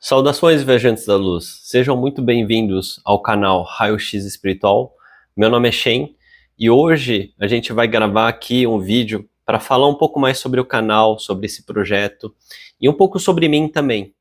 Saudações, viajantes da luz. Sejam muito bem-vindos ao canal Raio X Espiritual. Meu nome é Shen e hoje a gente vai gravar aqui um vídeo para falar um pouco mais sobre o canal, sobre esse projeto e um pouco sobre mim também.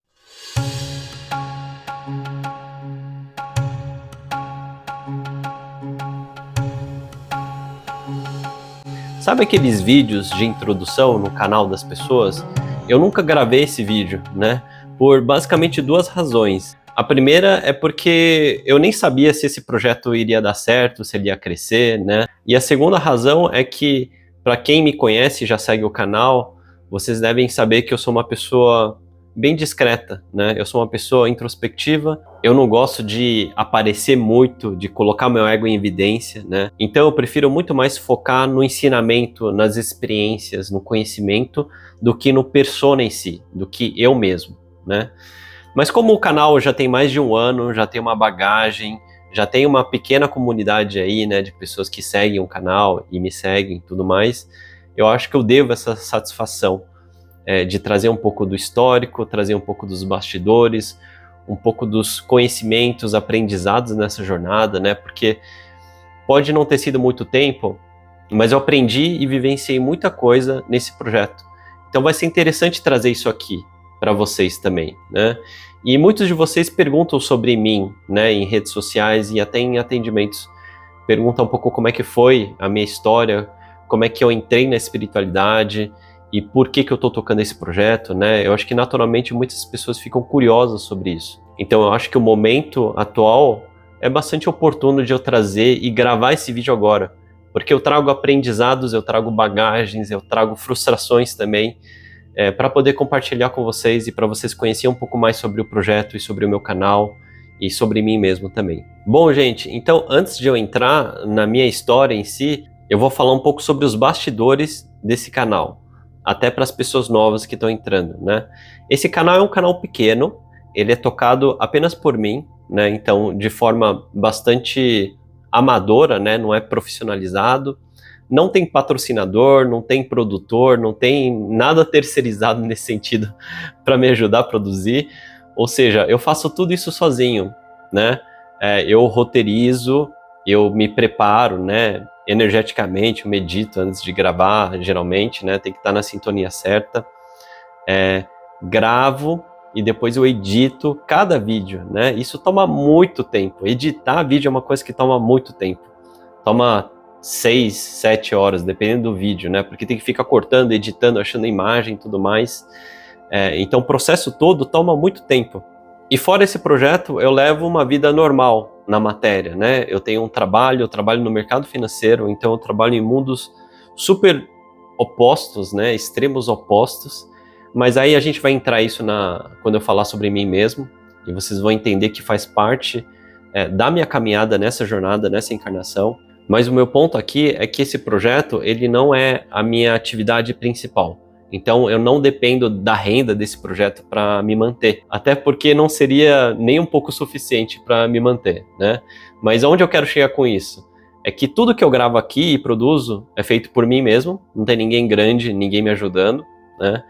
Sabe aqueles vídeos de introdução no canal das pessoas? Eu nunca gravei esse vídeo, né? Por basicamente duas razões. A primeira é porque eu nem sabia se esse projeto iria dar certo, se ele ia crescer, né? E a segunda razão é que, para quem me conhece e já segue o canal, vocês devem saber que eu sou uma pessoa bem discreta, né? Eu sou uma pessoa introspectiva, eu não gosto de aparecer muito, de colocar meu ego em evidência, né? Então eu prefiro muito mais focar no ensinamento, nas experiências, no conhecimento, do que no persona em si, do que eu mesmo, né? Mas como o canal já tem mais de um ano, já tem uma bagagem, já tem uma pequena comunidade aí, né, de pessoas que seguem o canal e me seguem e tudo mais, eu acho que eu devo essa satisfação de trazer um pouco do histórico, trazer um pouco dos bastidores, um pouco dos conhecimentos, aprendizados nessa jornada, né? Porque pode não ter sido muito tempo, mas eu aprendi e vivenciei muita coisa nesse projeto. Então vai ser interessante trazer isso aqui para vocês também, né? E muitos de vocês perguntam sobre mim, né, em redes sociais e até em atendimentos. Perguntam um pouco como é que foi a minha história, como é que eu entrei na espiritualidade e por que eu estou tocando esse projeto, né? Eu acho que naturalmente muitas pessoas ficam curiosas sobre isso. Então eu acho que o momento atual é bastante oportuno de eu trazer e gravar esse vídeo agora, porque eu trago aprendizados, eu trago bagagens, eu trago frustrações também, para poder compartilhar com vocês e para vocês conhecerem um pouco mais sobre o projeto e sobre o meu canal e sobre mim mesmo também. Bom, gente, então antes de eu entrar na minha história em si, eu vou falar um pouco sobre os bastidores desse canal, até para as pessoas novas que estão entrando, né? Esse canal é um canal pequeno, ele é tocado apenas por mim, né? Então, de forma bastante amadora, né? Não é profissionalizado. Não tem patrocinador, não tem produtor, não tem nada terceirizado nesse sentido para me ajudar a produzir. Ou seja, eu faço tudo isso sozinho, né? Eu roteirizo, eu me preparo, né? Energeticamente, eu medito antes de gravar, geralmente, né? Tem que estar na sintonia certa. Gravo e depois eu edito cada vídeo, né? Isso toma muito tempo. Editar vídeo é uma coisa que toma muito tempo. Toma 6, 7 horas, dependendo do vídeo, né? Porque tem que ficar cortando, editando, achando imagem e tudo mais. Então o processo todo toma muito tempo. E fora esse projeto, eu levo uma vida normal na matéria, né? Eu tenho um trabalho, eu trabalho no mercado financeiro, então eu trabalho em mundos super opostos, né? Extremos opostos. Mas aí a gente vai entrar isso quando eu falar sobre mim mesmo, e vocês vão entender que faz parte da minha caminhada nessa jornada, nessa encarnação. Mas o meu ponto aqui é que esse projeto, ele não é a minha atividade principal. Então eu não dependo da renda desse projeto para me manter, até porque não seria nem um pouco suficiente para me manter, né? Mas onde eu quero chegar com isso? É que tudo que eu gravo aqui e produzo é feito por mim mesmo, não tem ninguém grande, ninguém me ajudando, né?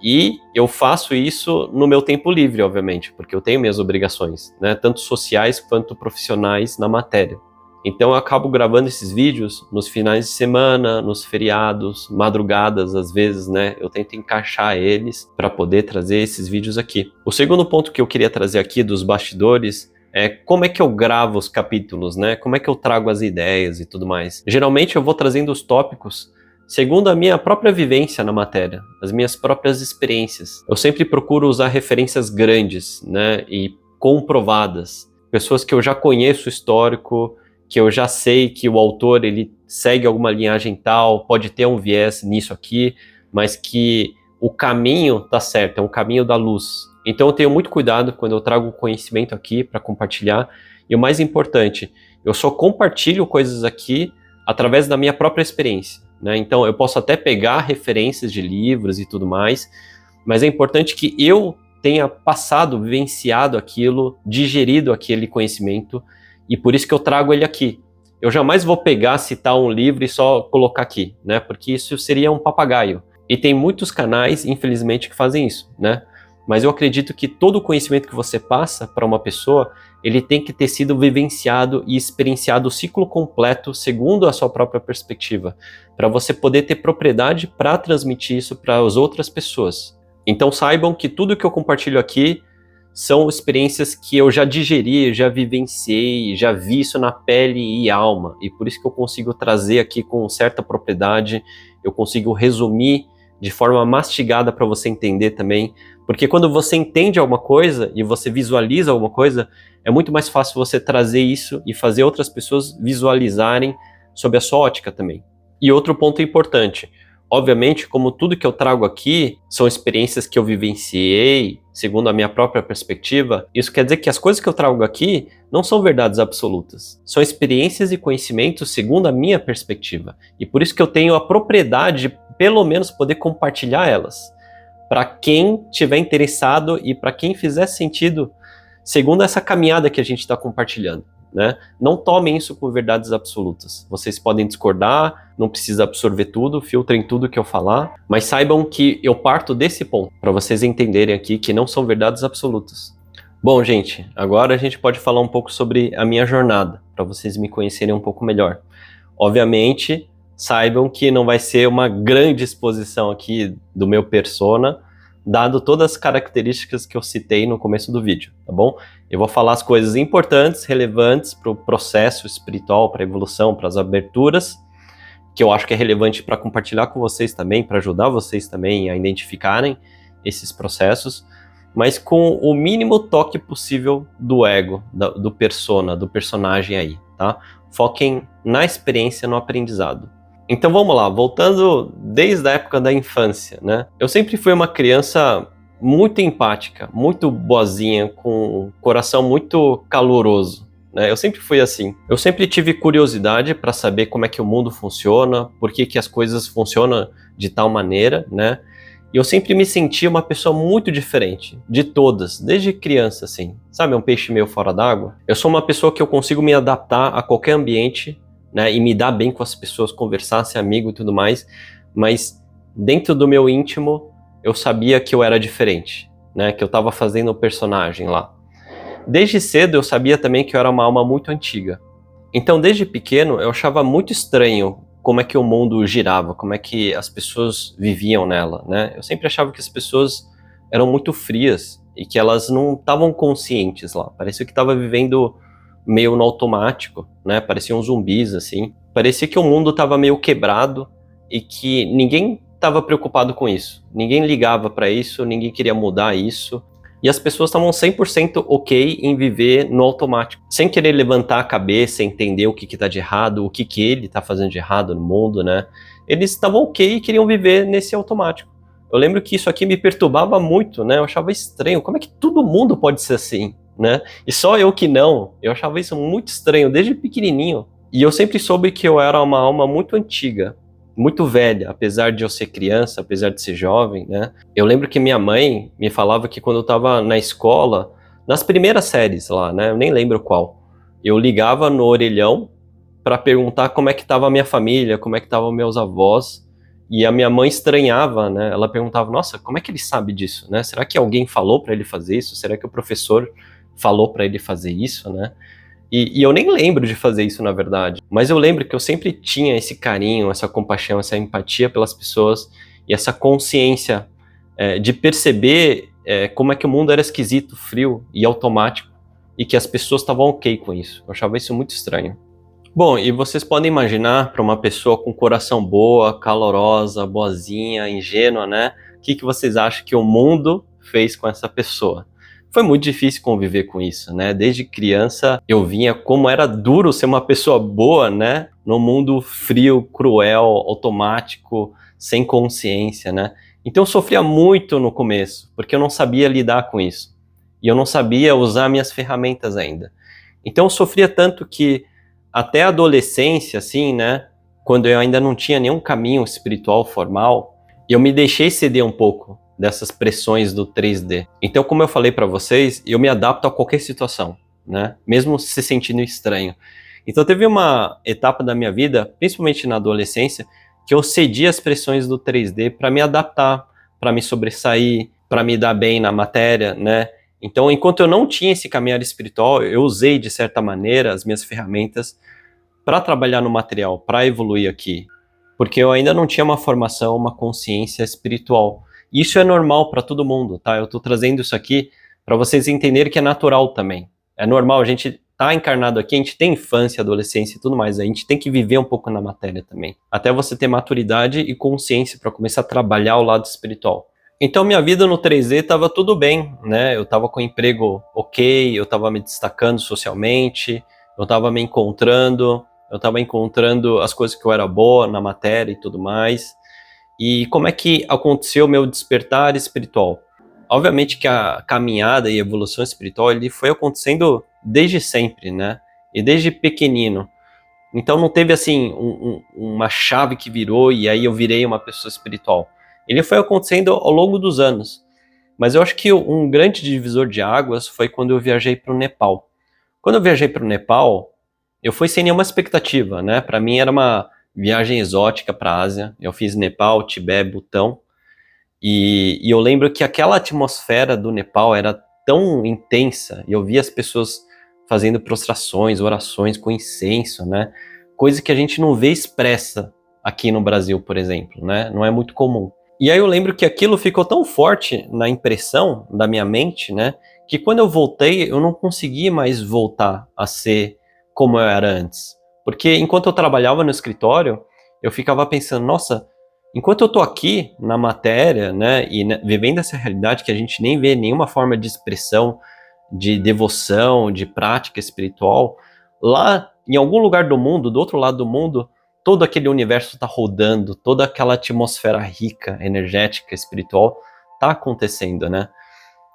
E eu faço isso no meu tempo livre, obviamente, porque eu tenho minhas obrigações, né? Tanto sociais quanto profissionais na matéria. Então eu acabo gravando esses vídeos nos finais de semana, nos feriados, madrugadas às vezes, né? Eu tento encaixar eles para poder trazer esses vídeos aqui. O segundo ponto que eu queria trazer aqui dos bastidores é como é que eu gravo os capítulos, né? Como é que eu trago as ideias e tudo mais. Geralmente eu vou trazendo os tópicos segundo a minha própria vivência na matéria, as minhas próprias experiências. Eu sempre procuro usar referências grandes, né? E comprovadas. Pessoas que eu já conheço o histórico, que eu já sei que o autor ele segue alguma linhagem tal, pode ter um viés nisso aqui, mas que o caminho tá certo, é um caminho da luz. Então eu tenho muito cuidado quando eu trago conhecimento aqui para compartilhar, e o mais importante, eu só compartilho coisas aqui através da minha própria experiência, né? Então eu posso até pegar referências de livros e tudo mais, mas é importante que eu tenha passado, vivenciado aquilo, digerido aquele conhecimento, e por isso que eu trago ele aqui. Eu jamais vou pegar, citar um livro e só colocar aqui, né? Porque isso seria um papagaio. E tem muitos canais, infelizmente, que fazem isso, né? mas eu acredito que todo o conhecimento que você passa para uma pessoa, ele tem que ter sido vivenciado e experienciado o ciclo completo segundo a sua própria perspectiva, para você poder ter propriedade para transmitir isso para as outras pessoas. Então saibam que tudo que eu compartilho aqui são experiências que eu já digeri, já vivenciei, já vi isso na pele e alma, e por isso que eu consigo trazer aqui com certa propriedade, eu consigo resumir de forma mastigada para você entender também, porque quando você entende alguma coisa e você visualiza alguma coisa, é muito mais fácil você trazer isso e fazer outras pessoas visualizarem sob a sua ótica também. E outro ponto importante, obviamente, como tudo que eu trago aqui são experiências que eu vivenciei, segundo a minha própria perspectiva, isso quer dizer que as coisas que eu trago aqui não são verdades absolutas. São experiências e conhecimentos segundo a minha perspectiva. E por isso que eu tenho a propriedade de, pelo menos, poder compartilhar elas. Para quem estiver interessado e para quem fizer sentido, segundo essa caminhada que a gente está compartilhando. Né? Não tomem isso como verdades absolutas. Vocês podem discordar, não precisa absorver tudo, filtrem tudo que eu falar, mas saibam que eu parto desse ponto, para vocês entenderem aqui que não são verdades absolutas. Bom, gente, agora a gente pode falar um pouco sobre a minha jornada, para vocês me conhecerem um pouco melhor. Obviamente, saibam que não vai ser uma grande exposição aqui do meu persona, dado todas as características que eu citei no começo do vídeo, tá bom? Eu vou falar as coisas importantes, relevantes para o processo espiritual, para a evolução, para as aberturas, que eu acho que é relevante para compartilhar com vocês também, para ajudar vocês também a identificarem esses processos, mas com o mínimo toque possível do ego, do persona, do personagem aí, tá? Foquem na experiência, no aprendizado. Então vamos lá, voltando desde a época da infância, né? Eu sempre fui uma criança muito empática, muito boazinha, com um coração muito caloroso, né? Eu sempre fui assim. Eu sempre tive curiosidade para saber como é que o mundo funciona, por que as coisas funcionam de tal maneira, né? E eu sempre me senti uma pessoa muito diferente de todas, desde criança, assim. Sabe, um peixe meio fora d'água? Eu sou uma pessoa que eu consigo me adaptar a qualquer ambiente, né, e me dar bem com as pessoas, conversar, ser amigo e tudo mais, mas dentro do meu íntimo eu sabia que eu era diferente, né, que eu estava fazendo um personagem lá. Desde cedo eu sabia também que eu era uma alma muito antiga. Então desde pequeno eu achava muito estranho como é que o mundo girava, como é que as pessoas viviam nela, né? Eu sempre achava que as pessoas eram muito frias e que elas não estavam conscientes lá, parecia que estava vivendo meio no automático, né? Pareciam zumbis, assim. Parecia que o mundo estava meio quebrado e que ninguém estava preocupado com isso. Ninguém ligava para isso, ninguém queria mudar isso. E as pessoas estavam 100% ok em viver no automático, sem querer levantar a cabeça, entender o que está de errado, o que ele está fazendo de errado no mundo, né? Eles estavam ok e queriam viver nesse automático. Eu lembro que isso aqui me perturbava muito, né? Eu achava estranho. Como é que todo mundo pode ser assim? Né? E só eu que não, eu achava isso muito estranho desde pequenininho. E eu sempre soube que eu era uma alma muito antiga, muito velha, apesar de eu ser criança, apesar de ser jovem, né? Eu lembro que minha mãe me falava que quando eu estava na escola, nas primeiras séries lá, né? Eu nem lembro qual, eu ligava no orelhão para perguntar como é que estava a minha família, como é que estavam meus avós, e a minha mãe estranhava, né? Ela perguntava, nossa, como é que ele sabe disso, né? Será que alguém falou para ele fazer isso? Será que o professor falou para ele fazer isso, né? E eu nem lembro de fazer isso, na verdade. Mas eu lembro que eu sempre tinha esse carinho, essa compaixão, essa empatia pelas pessoas e essa consciência de perceber como é que o mundo era esquisito, frio e automático e que as pessoas estavam ok com isso. Eu achava isso muito estranho. Bom, e vocês podem imaginar para uma pessoa com coração boa, calorosa, boazinha, ingênua, né? O que vocês acham que o mundo fez com essa pessoa? Foi muito difícil conviver com isso, né? Desde criança eu vinha como era duro ser uma pessoa boa, né? No mundo frio, cruel, automático, sem consciência, né? Então eu sofria muito no começo, porque eu não sabia lidar com isso. E eu não sabia usar minhas ferramentas ainda. Então eu sofria tanto que até a adolescência, assim, né? Quando eu ainda não tinha nenhum caminho espiritual formal, eu me deixei ceder um pouco dessas pressões do 3D. Então, como eu falei para vocês, eu me adapto a qualquer situação, né? Mesmo se sentindo estranho. Então, teve uma etapa da minha vida, principalmente na adolescência, que eu cedi às pressões do 3D para me adaptar, para me sobressair, para me dar bem na matéria, né? Então, enquanto eu não tinha esse caminhar espiritual, eu usei, de certa maneira, as minhas ferramentas para trabalhar no material, para evoluir aqui. Porque eu ainda não tinha uma formação, uma consciência espiritual. Isso é normal para todo mundo, tá? Eu estou trazendo isso aqui para vocês entenderem que é natural também. É normal, a gente tá encarnado aqui, a gente tem infância, adolescência e tudo mais, a gente tem que viver um pouco na matéria também. Até você ter maturidade e consciência para começar a trabalhar o lado espiritual. Então minha vida no 3D estava tudo bem, né? Eu estava com um emprego ok, eu estava me destacando socialmente, eu estava me encontrando, eu estava encontrando as coisas que eu era boa na matéria e tudo mais. E como é que aconteceu o meu despertar espiritual? Obviamente que a caminhada e evolução espiritual ele foi acontecendo desde sempre, né? E desde pequenino. Então não teve assim uma chave que virou e aí eu virei uma pessoa espiritual. Ele foi acontecendo ao longo dos anos. Mas eu acho que um grande divisor de águas foi quando eu viajei para o Nepal. Quando eu viajei para o Nepal, eu fui sem nenhuma expectativa, né? Para mim era uma viagem exótica para a Ásia. Eu fiz Nepal, Tibete, Butão. E eu lembro que aquela atmosfera do Nepal era tão intensa, e eu via as pessoas fazendo prostrações, orações com incenso, né? Coisa que a gente não vê expressa aqui no Brasil, por exemplo, né? Não é muito comum. E aí eu lembro que aquilo ficou tão forte na impressão da minha mente, né? Que quando eu voltei, eu não consegui mais voltar a ser como eu era antes. Porque enquanto eu trabalhava no escritório, eu ficava pensando, nossa, enquanto eu tô aqui na matéria, né, e vivendo essa realidade que a gente nem vê nenhuma forma de expressão, de devoção, de prática espiritual, lá em algum lugar do mundo, do outro lado do mundo, todo aquele universo está rodando, toda aquela atmosfera rica, energética, espiritual, está acontecendo, né?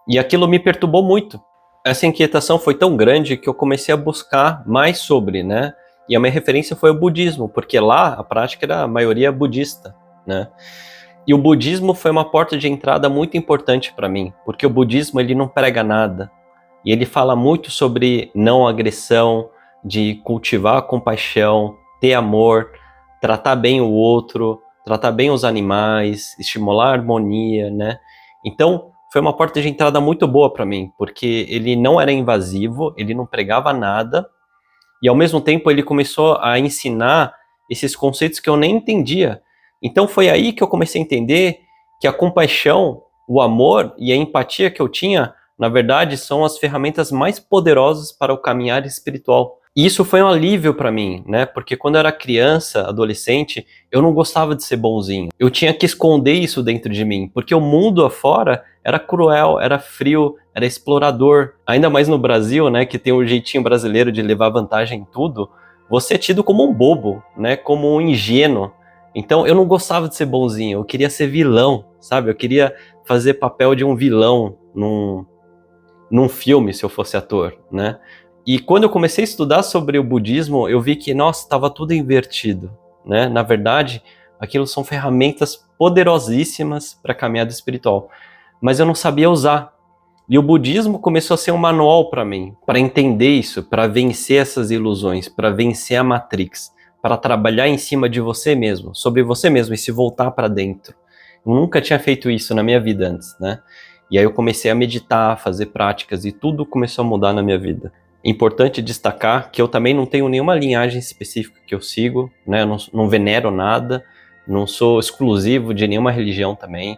E aquilo me perturbou muito. Essa inquietação foi tão grande que eu comecei a buscar mais sobre, né? E a minha referência foi o budismo, porque lá a prática era a maioria budista, né? E o budismo foi uma porta de entrada muito importante para mim, porque o budismo ele não prega nada. E ele fala muito sobre não agressão, de cultivar a compaixão, ter amor, tratar bem o outro, tratar bem os animais, estimular a harmonia, né? Então, foi uma porta de entrada muito boa para mim, porque ele não era invasivo, ele não pregava nada, e ao mesmo tempo ele começou a ensinar esses conceitos que eu nem entendia. Então foi aí que eu comecei a entender que a compaixão, o amor e a empatia que eu tinha, na verdade, são as ferramentas mais poderosas para o caminhar espiritual. E isso foi um alívio para mim, né? Porque quando eu era criança, adolescente, eu não gostava de ser bonzinho. Eu tinha que esconder isso dentro de mim, porque o mundo afora era cruel, era frio, era explorador. Ainda mais no Brasil, né, que tem um jeitinho brasileiro de levar vantagem em tudo, você é tido como um bobo, né, como um ingênuo. Então eu não gostava de ser bonzinho, eu queria ser vilão, sabe? Eu queria fazer papel de um vilão num filme, se eu fosse ator, né? E quando eu comecei a estudar sobre o budismo, eu vi que, nossa, estava tudo invertido, né? Na verdade, aquilo são ferramentas poderosíssimas para a caminhada espiritual, mas eu não sabia usar. E o budismo começou a ser um manual para mim, para entender isso, para vencer essas ilusões, para vencer a Matrix, para trabalhar em cima de você mesmo, sobre você mesmo e se voltar para dentro. Eu nunca tinha feito isso na minha vida antes, né? E aí eu comecei a meditar, fazer práticas e tudo começou a mudar na minha vida. Importante destacar que eu também não tenho nenhuma linhagem específica que eu sigo, né? Eu não venero nada, não sou exclusivo de nenhuma religião também.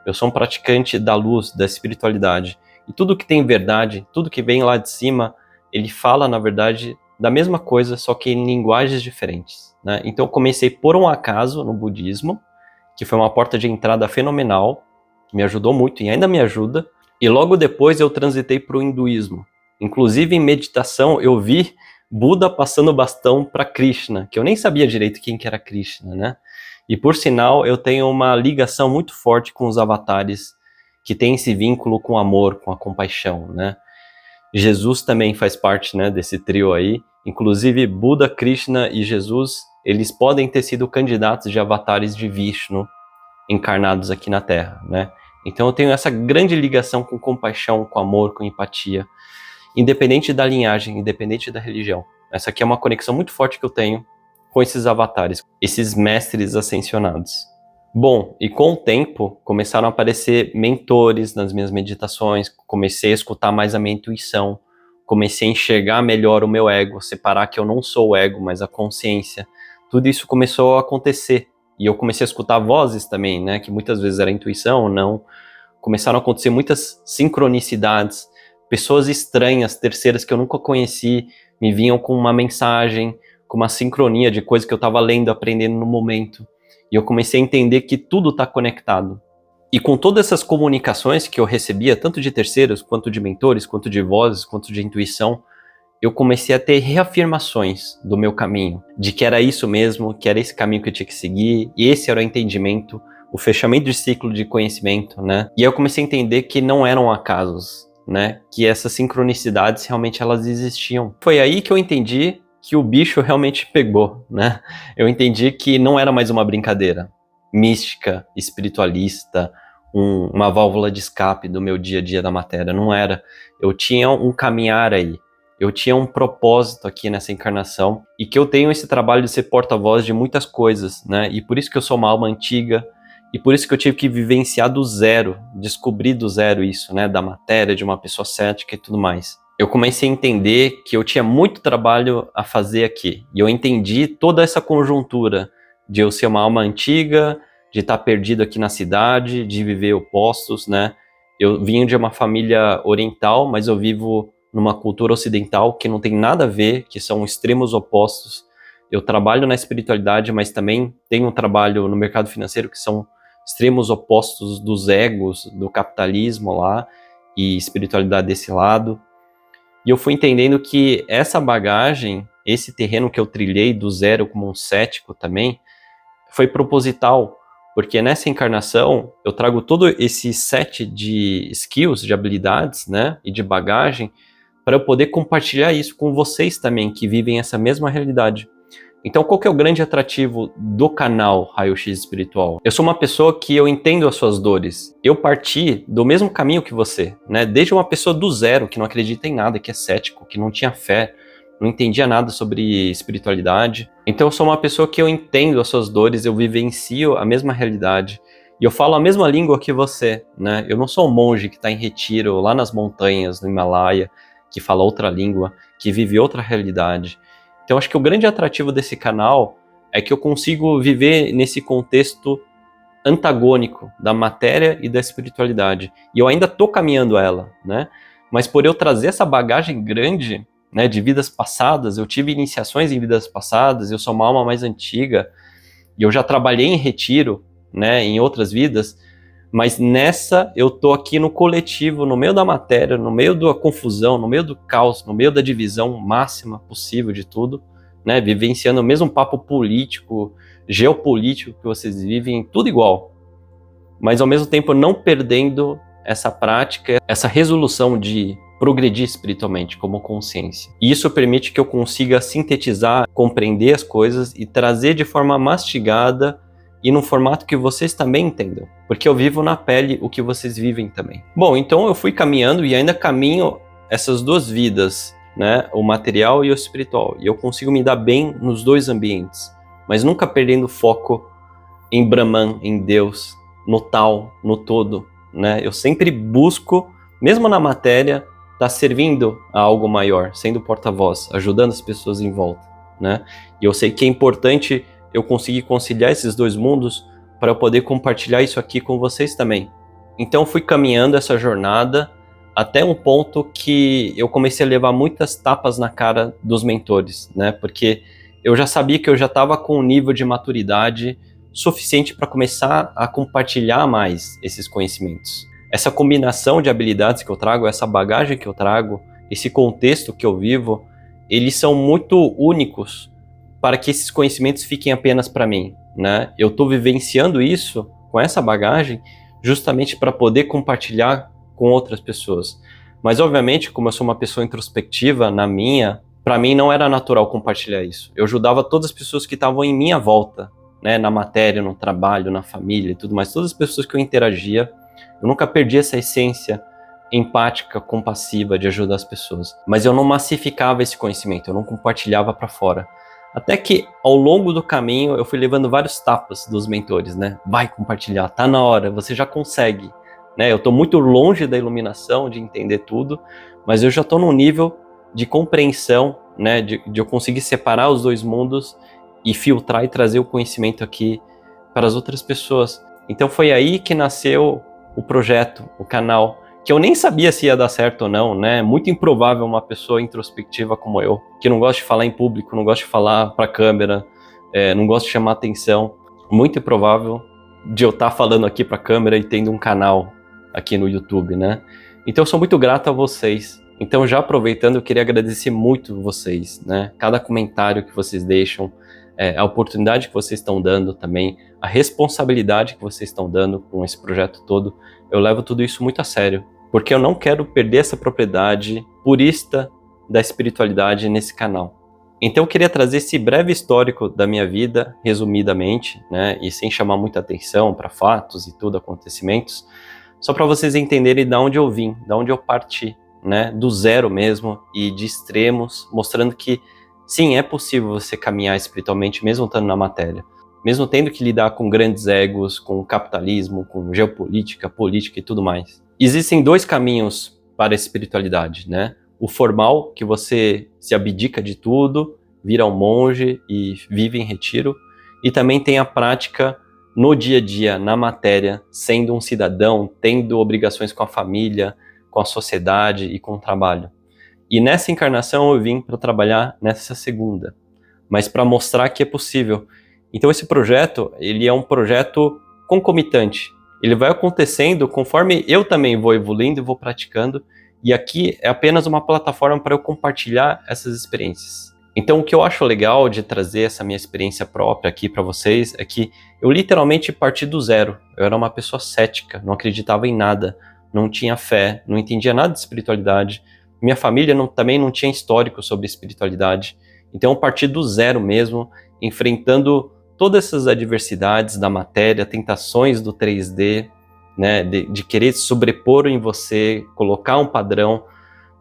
Eu sou um praticante da luz, da espiritualidade. E tudo que tem verdade, tudo que vem lá de cima, ele fala, na verdade, da mesma coisa, só que em linguagens diferentes, né? Então eu comecei por um acaso no budismo, que foi uma porta de entrada fenomenal, que me ajudou muito e ainda me ajuda. E logo depois eu transitei para o hinduísmo. Inclusive, em meditação, eu vi Buda passando o bastão para Krishna, que eu nem sabia direito quem que era Krishna, né? E, por sinal, eu tenho uma ligação muito forte com os avatares que tem esse vínculo com o amor, com a compaixão, né? Jesus também faz parte, né, desse trio aí. Inclusive, Buda, Krishna e Jesus, eles podem ter sido candidatos de avatares de Vishnu encarnados aqui na Terra, né? Então eu tenho essa grande ligação com compaixão, com amor, com empatia, independente da linhagem, independente da religião. Essa aqui é uma conexão muito forte que eu tenho com esses avatares, esses mestres ascensionados. Bom, e com o tempo começaram a aparecer mentores nas minhas meditações, comecei a escutar mais a minha intuição, comecei a enxergar melhor o meu ego, separar que eu não sou o ego, mas a consciência. Tudo isso começou a acontecer. E eu comecei a escutar vozes também, né, que muitas vezes era intuição ou não. Começaram a acontecer muitas sincronicidades, pessoas estranhas, terceiras que eu nunca conheci, me vinham com uma mensagem, com uma sincronia de coisa que eu estava lendo, aprendendo no momento. E eu comecei a entender que tudo está conectado. E com todas essas comunicações que eu recebia, tanto de terceiros, quanto de mentores, quanto de vozes, quanto de intuição, eu comecei a ter reafirmações do meu caminho, de que era isso mesmo, que era esse caminho que eu tinha que seguir, e esse era o entendimento, o fechamento de ciclo de conhecimento, né? E aí eu comecei a entender que não eram acasos, né? Que essas sincronicidades realmente elas existiam. Foi aí que eu entendi que o bicho realmente pegou, né? Eu entendi que não era mais uma brincadeira mística, espiritualista, uma válvula de escape do meu dia a dia da matéria, não era. Eu tinha um caminhar aí, eu tinha um propósito aqui nessa encarnação e que eu tenho esse trabalho de ser porta-voz de muitas coisas, né? E por isso que eu sou uma alma antiga e por isso que eu tive que vivenciar do zero, descobrir do zero isso, né? Da matéria, de uma pessoa cética e tudo mais. Eu comecei a entender que eu tinha muito trabalho a fazer aqui. E eu entendi toda essa conjuntura de eu ser uma alma antiga, de estar perdido aqui na cidade, de viver opostos, né? Eu vim de uma família oriental, mas eu vivo numa cultura ocidental que não tem nada a ver, que são extremos opostos. Eu trabalho na espiritualidade, mas também tenho um trabalho no mercado financeiro que são extremos opostos dos egos, do capitalismo lá, e espiritualidade desse lado. E eu fui entendendo que essa bagagem, esse terreno que eu trilhei do zero como um cético também, foi proposital, porque nessa encarnação eu trago todo esse set de skills, de habilidades, né, e de bagagem, para eu poder compartilhar isso com vocês também, que vivem essa mesma realidade. Então, qual que é o grande atrativo do canal Raio-X Espiritual? Eu sou uma pessoa que eu entendo as suas dores. Eu parti do mesmo caminho que você, né? Desde uma pessoa do zero, que não acredita em nada, que é cético, que não tinha fé, não entendia nada sobre espiritualidade. Então, eu sou uma pessoa que eu entendo as suas dores, eu vivencio a mesma realidade. E eu falo a mesma língua que você, né? Eu não sou um monge que está em retiro lá nas montanhas, no Himalaia, que fala outra língua, que vive outra realidade. Então, acho que o grande atrativo desse canal é que eu consigo viver nesse contexto antagônico da matéria e da espiritualidade. E eu ainda estou caminhando ela, né? Mas por eu trazer essa bagagem grande, né, de vidas passadas, eu tive iniciações em vidas passadas, eu sou uma alma mais antiga, e eu já trabalhei em retiro, né, em outras vidas, mas nessa eu tô aqui no coletivo, no meio da matéria, no meio da confusão, no meio do caos, no meio da divisão máxima possível de tudo, né, vivenciando o mesmo papo político, geopolítico que vocês vivem, tudo igual, mas ao mesmo tempo não perdendo essa prática, essa resolução de progredir espiritualmente como consciência. E isso permite que eu consiga sintetizar, compreender as coisas e trazer de forma mastigada e num formato que vocês também entendam, porque eu vivo na pele o que vocês vivem também. Bom, então eu fui caminhando e ainda caminho essas duas vidas, né, o material e o espiritual, e eu consigo me dar bem nos dois ambientes, mas nunca perdendo foco em Brahman, em Deus, no tal, no todo, né? Eu sempre busco, mesmo na matéria, estar servindo a algo maior, sendo porta-voz, ajudando as pessoas em volta, né? E eu sei que é importante eu conseguir conciliar esses dois mundos para eu poder compartilhar isso aqui com vocês também. Então fui caminhando essa jornada até um ponto que eu comecei a levar muitas tapas na cara dos mentores, né? Porque eu já sabia que eu já estava com um nível de maturidade suficiente para começar a compartilhar mais esses conhecimentos. Essa combinação de habilidades que eu trago, essa bagagem que eu trago, esse contexto que eu vivo, eles são muito únicos para que esses conhecimentos fiquem apenas para mim, né? Eu estou vivenciando isso com essa bagagem justamente para poder compartilhar com outras pessoas. Mas obviamente, como eu sou uma pessoa introspectiva para mim não era natural compartilhar isso. Eu ajudava todas as pessoas que estavam em minha volta, né, na matéria, no trabalho, na família e tudo mais, todas as pessoas que eu interagia, eu nunca perdi essa essência empática, compassiva de ajudar as pessoas. Mas eu não massificava esse conhecimento, eu não compartilhava para fora. Até que ao longo do caminho eu fui levando vários tapas dos mentores, né? Vai compartilhar, tá na hora, você já consegue, né? Eu tô muito longe da iluminação, de entender tudo, mas eu já tô num nível de compreensão, né? De eu conseguir separar os dois mundos e filtrar e trazer o conhecimento aqui para as outras pessoas. Então foi aí que nasceu o projeto, o canal, que eu nem sabia se ia dar certo ou não, né? Muito improvável uma pessoa introspectiva como eu, que não gosta de falar em público, não gosta de falar para a câmera, não gosta de chamar atenção. Muito improvável de eu estar falando aqui para a câmera e tendo um canal aqui no YouTube, né? Então eu sou muito grato a vocês. Então já aproveitando, eu queria agradecer muito vocês, né? Cada comentário que vocês deixam, a oportunidade que vocês estão dando também, a responsabilidade que vocês estão dando com esse projeto todo, eu levo tudo isso muito a sério, porque eu não quero perder essa propriedade purista da espiritualidade nesse canal. Então eu queria trazer esse breve histórico da minha vida, resumidamente, né, e sem chamar muita atenção para fatos e tudo, acontecimentos, só para vocês entenderem de onde eu vim, de onde eu parti, né, do zero mesmo e de extremos, mostrando que sim, é possível você caminhar espiritualmente mesmo estando na matéria, mesmo tendo que lidar com grandes egos, com capitalismo, com geopolítica, política e tudo mais. Existem dois caminhos para a espiritualidade, né? O formal, que você se abdica de tudo, vira um monge e vive em retiro, e também tem a prática no dia a dia, na matéria, sendo um cidadão, tendo obrigações com a família, com a sociedade e com o trabalho. E nessa encarnação eu vim para trabalhar nessa segunda, mas para mostrar que é possível. Então esse projeto, ele é um projeto concomitante. Ele vai acontecendo conforme eu também vou evoluindo e vou praticando, e aqui é apenas uma plataforma para eu compartilhar essas experiências. Então o que eu acho legal de trazer essa minha experiência própria aqui para vocês é que eu literalmente parti do zero. Eu era uma pessoa cética, não acreditava em nada, não tinha fé, não entendia nada de espiritualidade. Minha família também não tinha histórico sobre espiritualidade. Então eu parti do zero mesmo, enfrentando todas essas adversidades da matéria, tentações do 3D, né, de querer sobrepor em você, colocar um padrão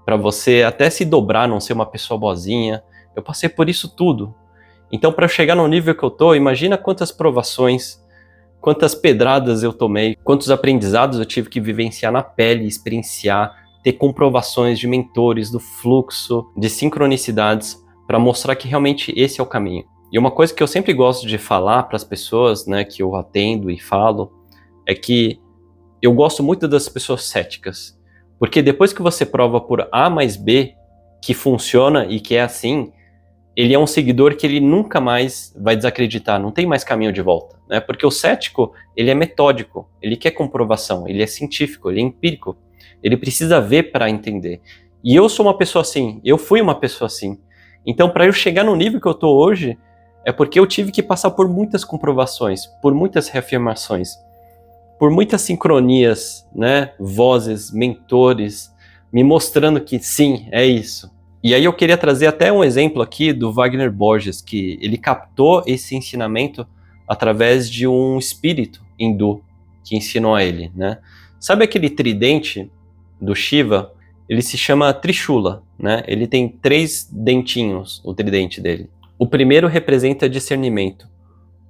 para você até se dobrar, não ser uma pessoa boazinha. Eu passei por isso tudo. Então para chegar no nível que eu tô, imagina quantas provações, quantas pedradas eu tomei, quantos aprendizados eu tive que vivenciar na pele, experienciar, ter comprovações de mentores, do fluxo, de sincronicidades, para mostrar que realmente esse é o caminho. E uma coisa que eu sempre gosto de falar para as pessoas, né, que eu atendo e falo, é que eu gosto muito das pessoas céticas. Porque depois que você prova por A mais B que funciona e que é assim, ele é um seguidor que ele nunca mais vai desacreditar, não tem mais caminho de volta, né? Porque o cético, ele é metódico, ele quer comprovação, ele é científico, ele é empírico, ele precisa ver para entender. E eu sou uma pessoa assim, eu fui uma pessoa assim. Então, para eu chegar no nível que eu tô hoje, é porque eu tive que passar por muitas comprovações, por muitas reafirmações, por muitas sincronias, né? Vozes, mentores, me mostrando que sim, é isso. E aí eu queria trazer até um exemplo aqui do Wagner Borges, que ele captou esse ensinamento através de um espírito hindu que ensinou a ele, né? Sabe aquele tridente do Shiva? Ele se chama Trishula, né? Ele tem 3 dentinhos, o tridente dele. O primeiro representa discernimento,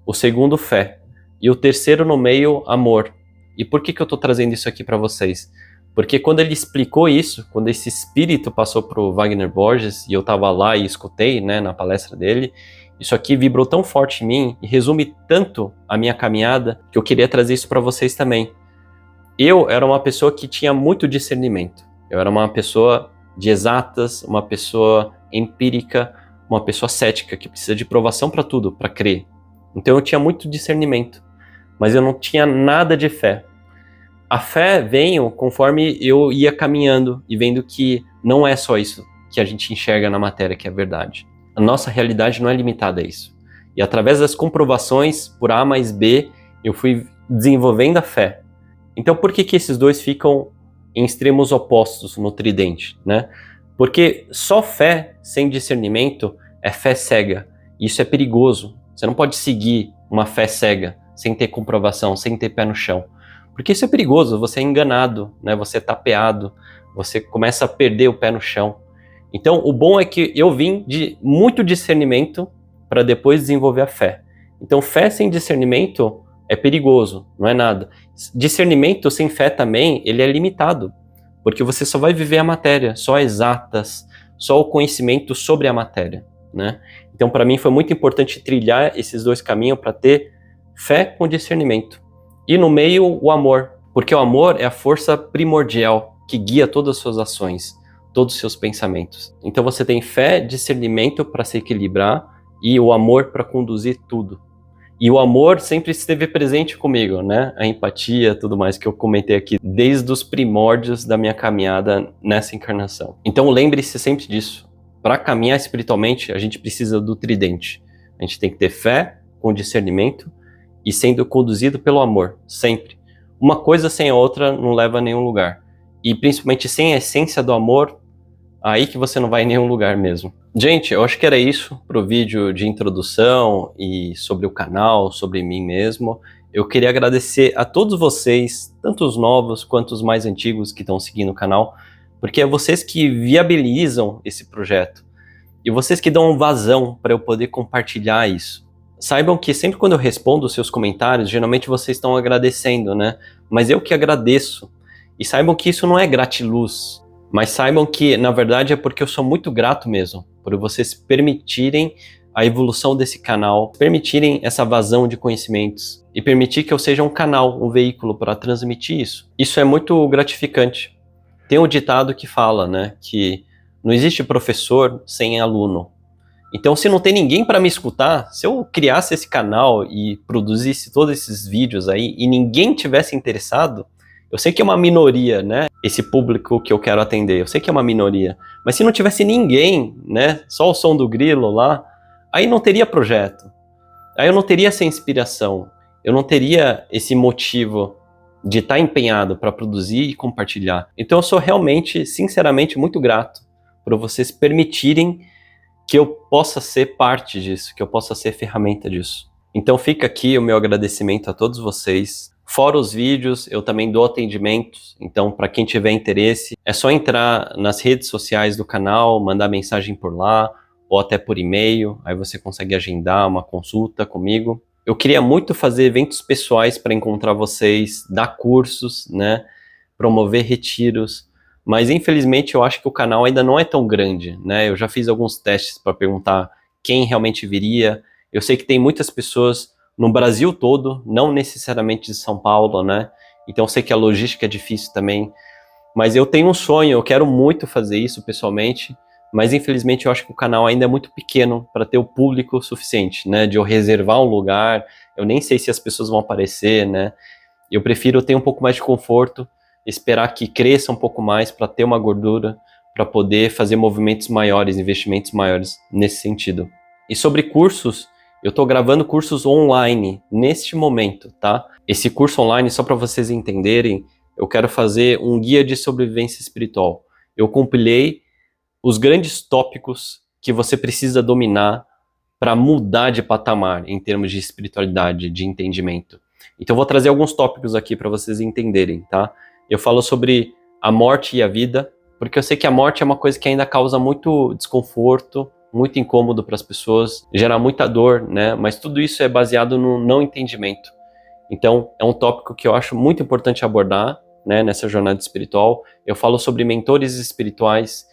o segundo fé, e o terceiro no meio, amor. E por que eu estou trazendo isso aqui para vocês? Porque quando ele explicou isso, quando esse espírito passou para o Wagner Borges, e eu estava lá e escutei, né, na palestra dele, isso aqui vibrou tão forte em mim e resume tanto a minha caminhada que eu queria trazer isso para vocês também. Eu era uma pessoa que tinha muito discernimento. Eu era uma pessoa de exatas, uma pessoa empírica, uma pessoa cética, que precisa de provação para tudo, para crer. Então eu tinha muito discernimento, mas eu não tinha nada de fé. A fé veio conforme eu ia caminhando e vendo que não é só isso que a gente enxerga na matéria que é verdade. A nossa realidade não é limitada a isso. E através das comprovações, por A mais B, eu fui desenvolvendo a fé. Então por que esses dois ficam em extremos opostos no tridente, né? Porque só fé sem discernimento é fé cega. E isso é perigoso. Você não pode seguir uma fé cega sem ter comprovação, sem ter pé no chão. Porque isso é perigoso, você é enganado, né? Você é tapeado, você começa a perder o pé no chão. Então, o bom é que eu vim de muito discernimento para depois desenvolver a fé. Então, fé sem discernimento é perigoso, não é nada. Discernimento sem fé também, ele é limitado, porque você só vai viver a matéria, só exatas, só o conhecimento sobre a matéria, né? Então, para mim, foi muito importante trilhar esses dois caminhos para ter fé com discernimento. E no meio, o amor, porque o amor é a força primordial que guia todas as suas ações, todos os seus pensamentos. Então, você tem fé, discernimento para se equilibrar e o amor para conduzir tudo. E o amor sempre esteve presente comigo, né? A empatia, tudo mais que eu comentei aqui, desde os primórdios da minha caminhada nessa encarnação. Então lembre-se sempre disso. Para caminhar espiritualmente, a gente precisa do tridente. A gente tem que ter fé com discernimento e sendo conduzido pelo amor, sempre. Uma coisa sem a outra não leva a nenhum lugar. E principalmente sem a essência do amor, aí que você não vai em nenhum lugar mesmo. Gente, eu acho que era isso pro vídeo de introdução e sobre o canal, sobre mim mesmo. Eu queria agradecer a todos vocês, tanto os novos quanto os mais antigos que estão seguindo o canal, porque é vocês que viabilizam esse projeto e vocês que dão vazão para eu poder compartilhar isso. Saibam que sempre quando eu respondo os seus comentários, geralmente vocês estão agradecendo, né? Mas eu que agradeço. E saibam que isso não é gratiluz, mas saibam que, na verdade, é porque eu sou muito grato mesmo, por vocês permitirem a evolução desse canal, permitirem essa vazão de conhecimentos e permitir que eu seja um canal, um veículo para transmitir isso. Isso é muito gratificante. Tem um ditado que fala, né, que não existe professor sem aluno. Então, se não tem ninguém para me escutar, se eu criasse esse canal e produzisse todos esses vídeos aí e ninguém tivesse interessado, eu sei que é uma minoria, né? Esse público que eu quero atender, eu sei que é uma minoria. Mas se não tivesse ninguém, né? Só o som do grilo lá, aí não teria projeto. Aí eu não teria essa inspiração. Eu não teria esse motivo de estar empenhado para produzir e compartilhar. Então eu sou realmente, sinceramente, muito grato por vocês permitirem que eu possa ser parte disso, que eu possa ser ferramenta disso. Então fica aqui o meu agradecimento a todos vocês. Fora os vídeos, eu também dou atendimentos, então para quem tiver interesse, é só entrar nas redes sociais do canal, mandar mensagem por lá, ou até por e-mail, aí você consegue agendar uma consulta comigo. Eu queria muito fazer eventos pessoais para encontrar vocês, dar cursos, né, promover retiros, mas infelizmente eu acho que o canal ainda não é tão grande, né, eu já fiz alguns testes para perguntar quem realmente viria. Eu sei que tem muitas pessoas no Brasil todo, não necessariamente de São Paulo, né? Então eu sei que a logística é difícil também, mas eu tenho um sonho, eu quero muito fazer isso pessoalmente, mas infelizmente eu acho que o canal ainda é muito pequeno para ter o público suficiente, né? De eu reservar um lugar, eu nem sei se as pessoas vão aparecer, né? Eu prefiro ter um pouco mais de conforto, esperar que cresça um pouco mais para ter uma gordura, para poder fazer movimentos maiores, investimentos maiores nesse sentido. E sobre cursos, eu estou gravando cursos online neste momento, tá? Esse curso online, só para vocês entenderem, eu quero fazer um guia de sobrevivência espiritual. Eu compilei os grandes tópicos que você precisa dominar para mudar de patamar em termos de espiritualidade, de entendimento. Então eu vou trazer alguns tópicos aqui para vocês entenderem, tá? Eu falo sobre a morte e a vida, porque eu sei que a morte é uma coisa que ainda causa muito desconforto, muito incômodo para as pessoas, gera muita dor, né? Mas tudo isso é baseado no não entendimento. Então, é um tópico que eu acho muito importante abordar, né, nessa jornada espiritual. Eu falo sobre mentores espirituais.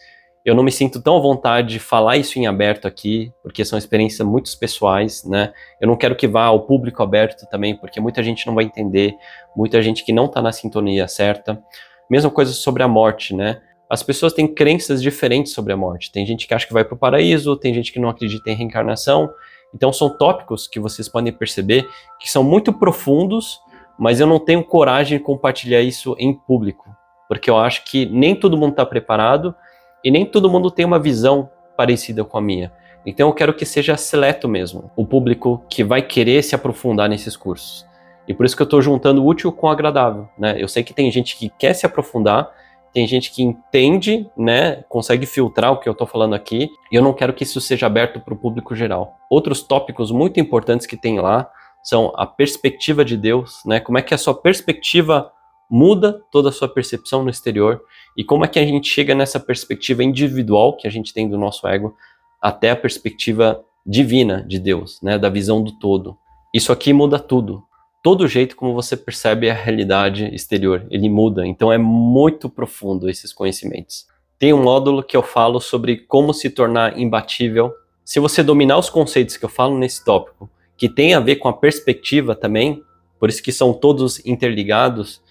Eu não me sinto tão à vontade de falar isso em aberto aqui, porque são experiências muito pessoais, né? Eu não quero que vá ao público aberto também, porque muita gente não vai entender, muita gente que não está na sintonia certa. Mesma coisa sobre a morte, né? As pessoas têm crenças diferentes sobre a morte. Tem gente que acha que vai para o paraíso, tem gente que não acredita em reencarnação. Então são tópicos que vocês podem perceber que são muito profundos, mas eu não tenho coragem de compartilhar isso em público, porque eu acho que nem todo mundo está preparado e nem todo mundo tem uma visão parecida com a minha. Então eu quero que seja seleto mesmo, o público que vai querer se aprofundar nesses cursos. E por isso que eu estou juntando o útil com o agradável, né? Eu sei que tem gente que quer se aprofundar, tem gente que entende, né, consegue filtrar o que eu estou falando aqui, e eu não quero que isso seja aberto para o público geral. Outros tópicos muito importantes que tem lá são a perspectiva de Deus, né, como é que a sua perspectiva muda toda a sua percepção no exterior, e como é que a gente chega nessa perspectiva individual que a gente tem do nosso ego, até a perspectiva divina de Deus, né, da visão do todo. Isso aqui muda tudo. Todo o jeito como você percebe a realidade exterior, ele muda. Então é muito profundo esses conhecimentos. Tem um módulo que eu falo sobre como se tornar imbatível. Se você dominar os conceitos que eu falo nesse tópico, que tem a ver com a perspectiva também, por isso que são todos interligados,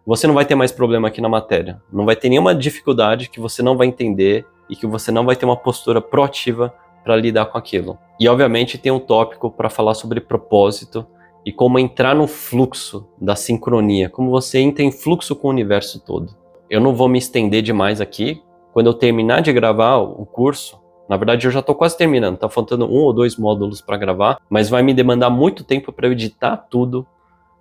você não vai ter mais problema aqui na matéria. Não vai ter nenhuma dificuldade que você não vai entender e que você não vai ter uma postura proativa para lidar com aquilo. E obviamente tem um tópico para falar sobre propósito e como entrar no fluxo da sincronia, como você entra em fluxo com o universo todo. Eu não vou me estender demais aqui. Quando eu terminar de gravar o curso, na verdade eu já estou quase terminando, tá faltando 1 ou 2 módulos para gravar, mas vai me demandar muito tempo para eu editar tudo,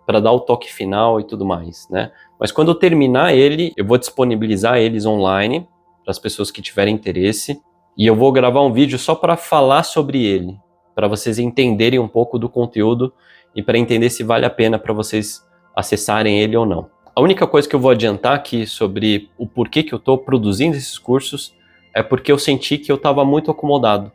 para dar o toque final e tudo mais, né? Mas quando eu terminar ele, eu vou disponibilizar eles online para as pessoas que tiverem interesse e eu vou gravar um vídeo só para falar sobre ele, para vocês entenderem um pouco do conteúdo e para entender se vale a pena para vocês acessarem ele ou não. A única coisa que eu vou adiantar aqui sobre o porquê que eu estou produzindo esses cursos é porque eu senti que eu estava muito acomodado,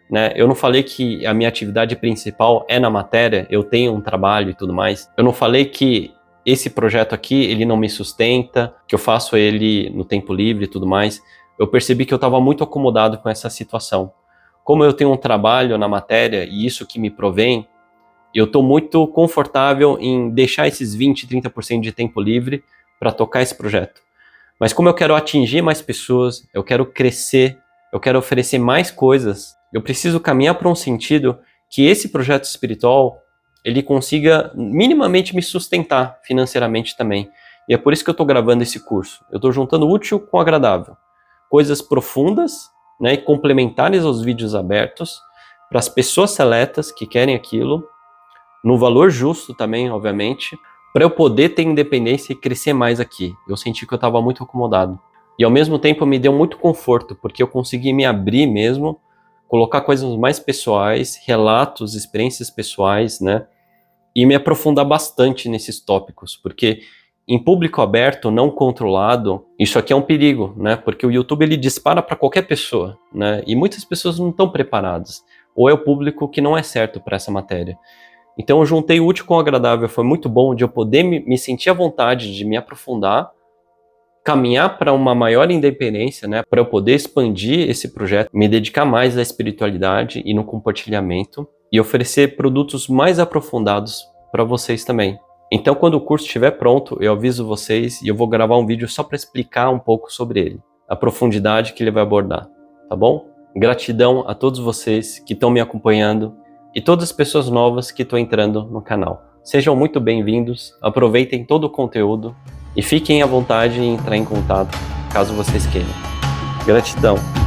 né? Eu não falei que a minha atividade principal é na matéria, eu tenho um trabalho e tudo mais. Eu não falei que esse projeto aqui, ele não me sustenta, que eu faço ele no tempo livre e tudo mais. Eu percebi que eu estava muito acomodado com essa situação. Como eu tenho um trabalho na matéria e isso que me provém, eu estou muito confortável em deixar esses 20, 30% de tempo livre para tocar esse projeto. Mas como eu quero atingir mais pessoas, eu quero crescer, eu quero oferecer mais coisas, eu preciso caminhar para um sentido que esse projeto espiritual ele consiga minimamente me sustentar financeiramente também. E é por isso que eu estou gravando esse curso. Eu estou juntando o útil com o agradável. Coisas profundas, né, e complementares aos vídeos abertos, para as pessoas seletas que querem aquilo, no valor justo também, obviamente, para eu poder ter independência e crescer mais aqui. Eu senti que eu estava muito acomodado. E ao mesmo tempo me deu muito conforto, porque eu consegui me abrir mesmo, colocar coisas mais pessoais, relatos, experiências pessoais, né? E me aprofundar bastante nesses tópicos, porque em público aberto, não controlado, isso aqui é um perigo, né? Porque o YouTube ele dispara para qualquer pessoa, né? E muitas pessoas não estão preparadas, ou é o público que não é certo para essa matéria. Então eu juntei o útil com o agradável, foi muito bom de eu poder me sentir à vontade de me aprofundar, caminhar para uma maior independência, né, para eu poder expandir esse projeto, me dedicar mais à espiritualidade e no compartilhamento e oferecer produtos mais aprofundados para vocês também. Então quando o curso estiver pronto, eu aviso vocês e eu vou gravar um vídeo só para explicar um pouco sobre ele, a profundidade que ele vai abordar, tá bom? Gratidão a todos vocês que estão me acompanhando e todas as pessoas novas que estão entrando no canal. Sejam muito bem-vindos, aproveitem todo o conteúdo e fiquem à vontade em entrar em contato, caso vocês queiram. Gratidão!